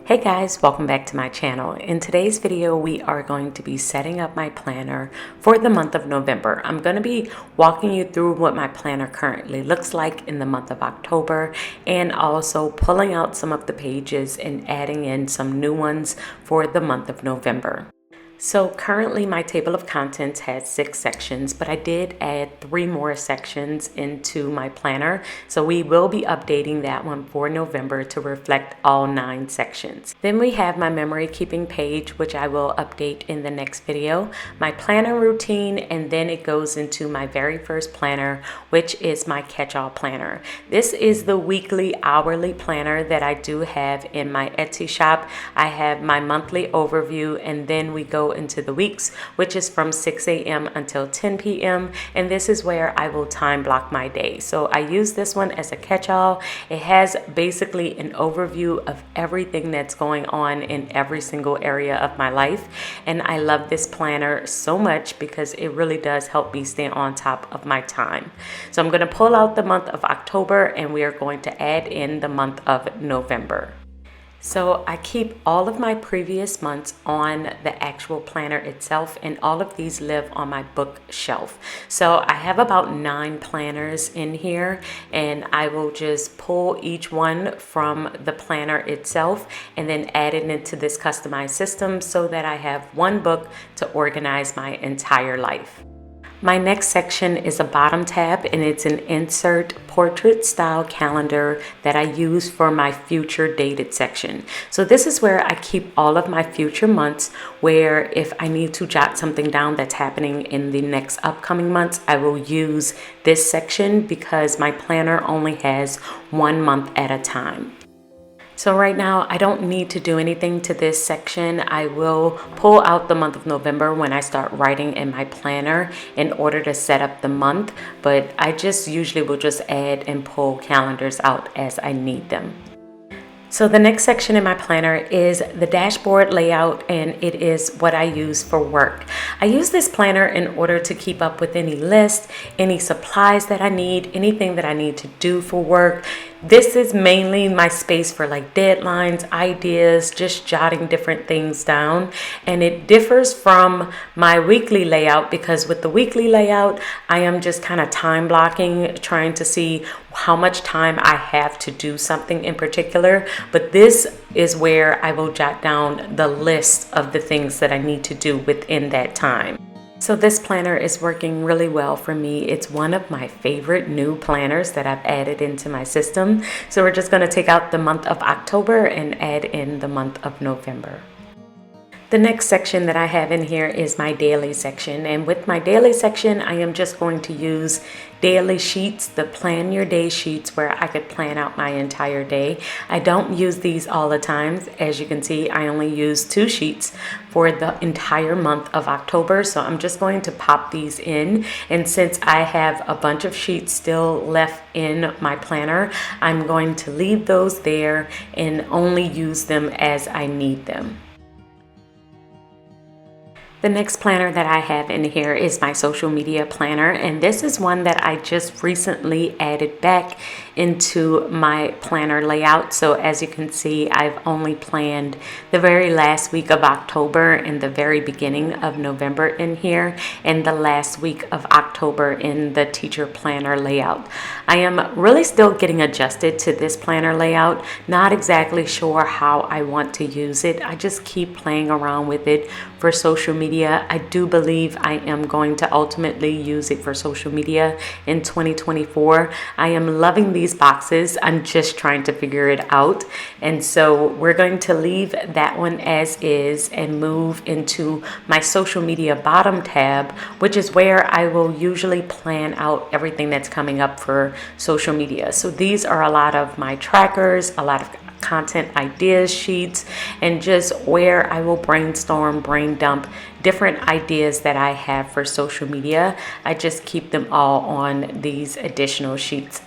Hey guys, welcome back to my channel. In today's video, we are going to be setting up my planner for the month of November. I'm going to be walking you through what my planner currently looks like in the month of October and also pulling out some of the pages and adding in some new ones for the month of November. So currently my table of contents has 6 sections, but I did add 3 more sections into my planner. So we will be updating that one for November to reflect all 9 sections. Then we have my memory keeping page, which I will update in the next video, my planner routine, and then it goes into my very first planner, which is my catch-all planner. This is the weekly hourly planner that I do have in my Etsy shop. I have my monthly overview, and then we go into the weeks, which is from 6 a.m. until 10 p.m. and this is where I will time block my day. So I use this one as a catch-all. It has basically an overview of everything that's going on in every single area of my life, and I love this planner so much because it really does help me stay on top of my time. So I'm going to pull out the month of October and we are going to add in the month of November. So I keep all of my previous months on the actual planner itself, and all of these live on my bookshelf. So I have about 9 planners in here, and I will just pull each one from the planner itself and then add it into this customized system so that I have one book to organize my entire life. My next section is a bottom tab, and it's an insert portrait style calendar that I use for my future dated section. So this is where I keep all of my future months, where if I need to jot something down that's happening in the next upcoming months, I will use this section because my planner only has 1 month at a time. So right now, I don't need to do anything to this section. I will pull out the month of November when I start writing in my planner in order to set up the month, but I just usually will just add and pull calendars out as I need them. So the next section in my planner is the dashboard layout, and it is what I use for work. I use this planner in order to keep up with any list, any supplies that I need, anything that I need to do for work. This is mainly my space for like deadlines, ideas, just jotting different things down. And it differs from my weekly layout because with the weekly layout, I am just kind of time blocking, trying to see how much time I have to do something in particular. But this is where I will jot down the list of the things that I need to do within that time. So this planner is working really well for me. It's one of my favorite new planners that I've added into my system. So we're just going to take out the month of October and add in the month of November. The next section that I have in here is my daily section, and with my daily section I am just going to use daily sheets, the plan your day sheets, where I could plan out my entire day. I don't use these all the time. As you can see, I only use 2 sheets for the entire month of October, so I'm just going to pop these in, and since I have a bunch of sheets still left in my planner, I'm going to leave those there and only use them as I need them. The next planner that I have in here is my social media planner, and this is one that I just recently added back into my planner layout. So as you can see, I've only planned the very last week of October and the very beginning of November in here, and the last week of October in the teacher planner layout. I am really still getting adjusted to this planner layout, not exactly sure how I want to use it. I just keep playing around with it for social media. I do believe I am going to ultimately use it for social media in 2024. I am loving these boxes. I'm just trying to figure it out. And so we're going to leave that one as is and move into my social media bottom tab, which is where I will usually plan out everything that's coming up for social media. So these are a lot of my trackers, a lot of content ideas sheets, and just where I will brainstorm, brain dump different ideas that I have for social media. I just keep them all on these additional sheets.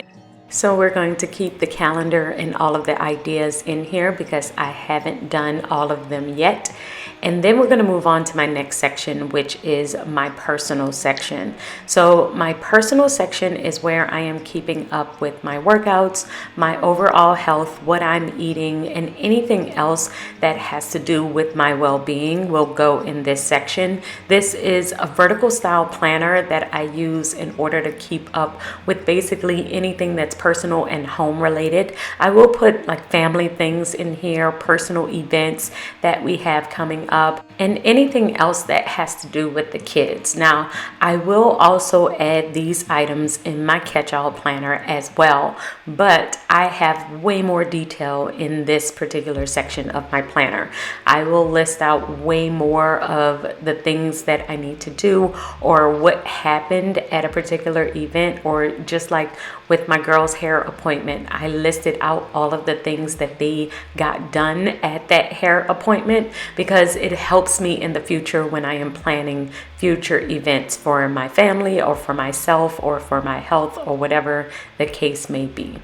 So we're going to keep the calendar and all of the ideas in here because I haven't done all of them yet. And then we're going to move on to my next section, which is my personal section. So my personal section is where I am keeping up with my workouts, my overall health, what I'm eating, and anything else that has to do with my well-being will go in this section. This is a vertical style planner that I use in order to keep up with basically anything that's personal and home related. I will put like family things in here, personal events that we have coming up, and anything else that has to do with the kids. Now, I will also add these items in my catch-all planner as well, but I have way more detail in this particular section of my planner. I will list out way more of the things that I need to do or what happened at a particular event, or just like with my girls' hair appointment, I listed out all of the things that they got done at that hair appointment because it helps me in the future when I am planning future events for my family or for myself or for my health or whatever the case may be.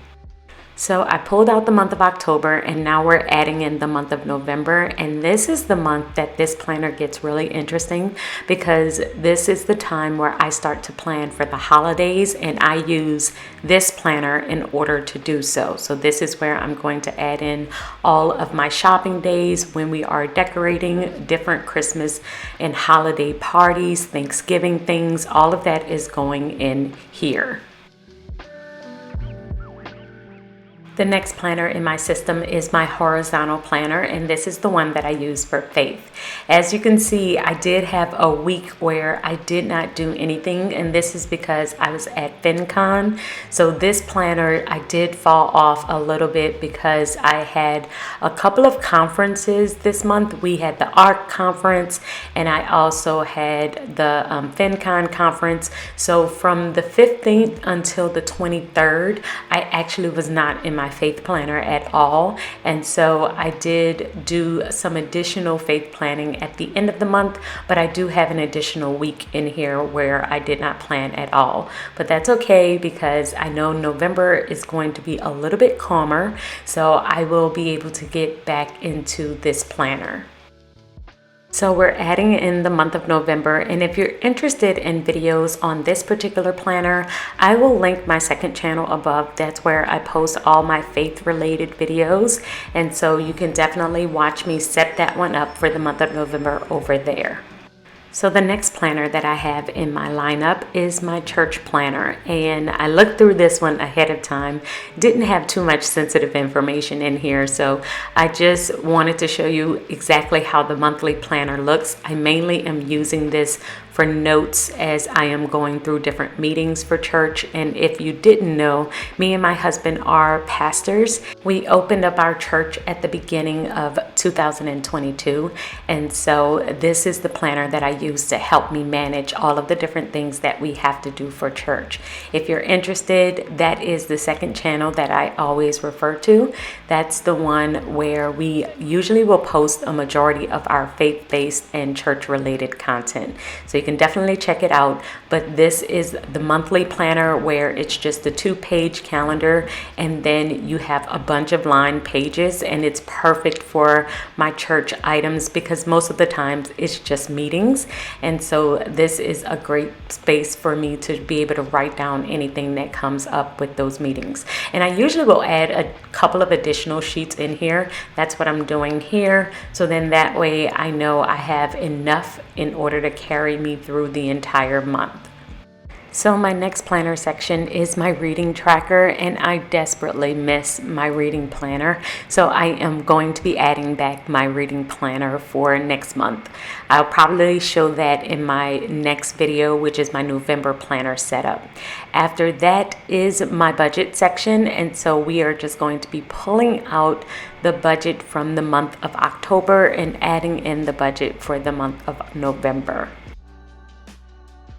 So I pulled out the month of October, and now we're adding in the month of November. And this is the month that this planner gets really interesting because this is the time where I start to plan for the holidays, and I use this planner in order to do so. So this is where I'm going to add in all of my shopping days when we are decorating different Christmas and holiday parties, Thanksgiving things, all of that is going in here. The next planner in my system is my horizontal planner, and this is the one that I use for faith. As you can see, I did have a week where I did not do anything, and this is because I was at FinCon. So this planner, I did fall off a little bit because I had a couple of conferences this month. We had the ARC conference, and I also had the FinCon conference. So from the 15th until the 23rd, I actually was not in my faith planner at all, and so I did do some additional faith planning at the end of the month, but I do have an additional week in here where I did not plan at all. But that's okay because I know November is going to be a little bit calmer, so I will be able to get back into this planner. So we're adding in the month of November, and if you're interested in videos on this particular planner, I will link my second channel above. That's where I post all my faith related videos, and so you can definitely watch me set that one up for the month of November over there. So the next planner that I have in my lineup is my church planner, and I looked through this one ahead of time. Didn't have too much sensitive information in here, so I just wanted to show you exactly how the monthly planner looks. I mainly am using this for notes as I am going through different meetings for church. And if you didn't know, me and my husband are pastors. We opened up our church at the beginning of 2022, and so this is the planner that I use to help me manage all of the different things that we have to do for church. If you're interested, that is the second channel that I always refer to. That's the one where we usually will post a majority of our faith-based and church-related content. So you can definitely check it out. But this is the monthly planner where it's just a 2-page calendar, and then you have a bunch of line pages, and it's perfect for my church items because most of the times it's just meetings. And so this is a great space for me to be able to write down anything that comes up with those meetings. And I usually will add a couple of additional sheets in here. That's what I'm doing here. So then that way I know I have enough in order to carry me through the entire month. So my next planner section is my reading tracker, and I desperately miss my reading planner. So I am going to be adding back my reading planner for next month. I'll probably show that in my next video, which is my November planner setup. After that is my budget section, and so we are just going to be pulling out the budget from the month of October and adding in the budget for the month of November.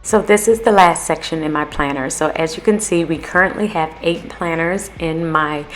So this is the last section in my planner. So as you can see, we currently have 8 planners in my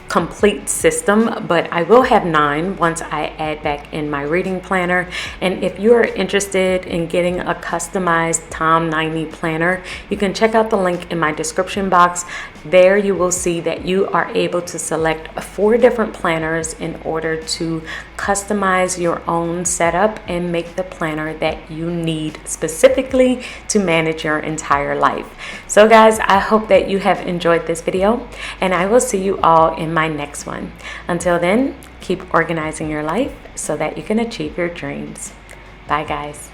complete system, but I will have 9 once I add back in my reading planner. And if you are interested in getting a customized Tom 90 planner, you can check out the link in my description box. There you will see that you are able to select 4 different planners in order to customize your own setup and make the planner that you need specifically to manage your entire life. So guys, I hope that you have enjoyed this video, and I will see you all in my next one. Until then, keep organizing your life so that you can achieve your dreams. Bye guys.